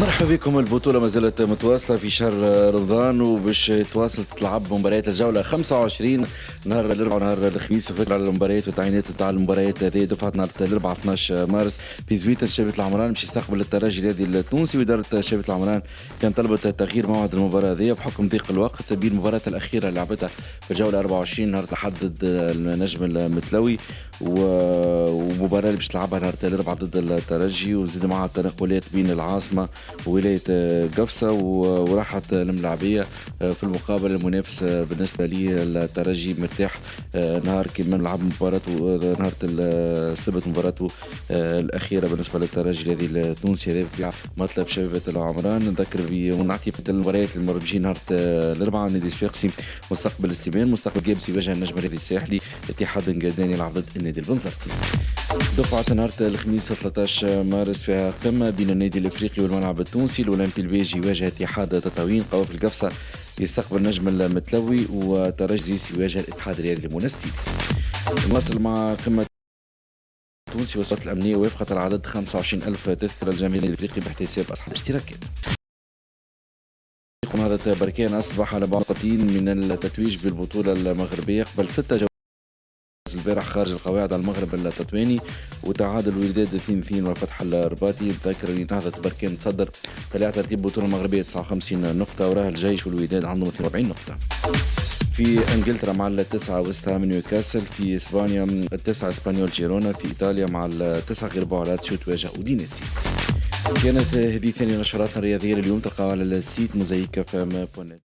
مرحبا بكم. البطولة ما زالت متواصلة في شهر رمضان وباش تواصل تلعب مباريات الجولة 25 نهار الأربعاء ونهار الخميس، وفكرة على المباريات والتعيينات نتاع المباريات هذه دفعة نهار الأربعاء 12 مارس في زويتة. شبيبة العمران باش يستقبل الترجي الرياضي التونسي، وإدارة شبيبة العمران كان طلبت تغيير موعد المباراة هذه بحكم ضيق الوقت بين المباراة الأخيرة اللي لعبتها في الجولة 24 نهار تحدد النجم المتلوي ومباراة اللي باش تلعبها نهار الأربعاء ضد الترجي، وزيد معها التنقلات بين العاصمة وولاية قفصة وراحت الملاعبية في المقابل المنافس بالنسبة لي الترجي مرتاح نهار كما لعب مباراته نهار السبت مباراته الأخيرة بالنسبة للترجي الذي التونسي هذا في مطلب شبيبة العمران. نذكر ونعطي في المباريات اللي مر بيجي نهار الأربعاء نادي صفاقسي مستقبل استبان، مستقبل جابس يواجه النجم الرياضي الساحلي، اتحاد بن قردان يلعب ضد النادي البنزرتي. دفعة نهار الخميس 13 مارس فيها قمة بين النادي الافريقي والملعب التونسي. الاولمبي البيجي يواجه اتحاد تطاوين، قوافل القفصة يستقبل نجم المتلوي، وترجزيس يواجه الاتحاد الرياضي المنستيري. نواصل مع قمة تونسي. والسلطات الأمنية وافقت على عدد 25,000 تذكرة للجماهير الافريقي باحتساب أصحاب الاشتراكات. هذا بركان أصبح على بعد من التتويج بالبطولة المغربية قبل 6 جولات البارح خارج القواعد على المغرب التطواني، وتعادل الوداد 2-2 وفتح الرباطي. نذكر ان نهضة بركان تصدر طلع ترتيب البطولة المغربية 59 نقطة، وراه الجيش والوداد عندهم 42 نقطة. في انجلترا مع التسعة ويست هام نيوكاسل، في اسبانيا التسعة اسبانيول جيرونا، في ايطاليا مع التسعة غيرباو لاتسيو تواجه اودينيسي. كانت هذه ثاني نشراتنا الرياضية اليوم، تلقاوها على السيت موزايك FM.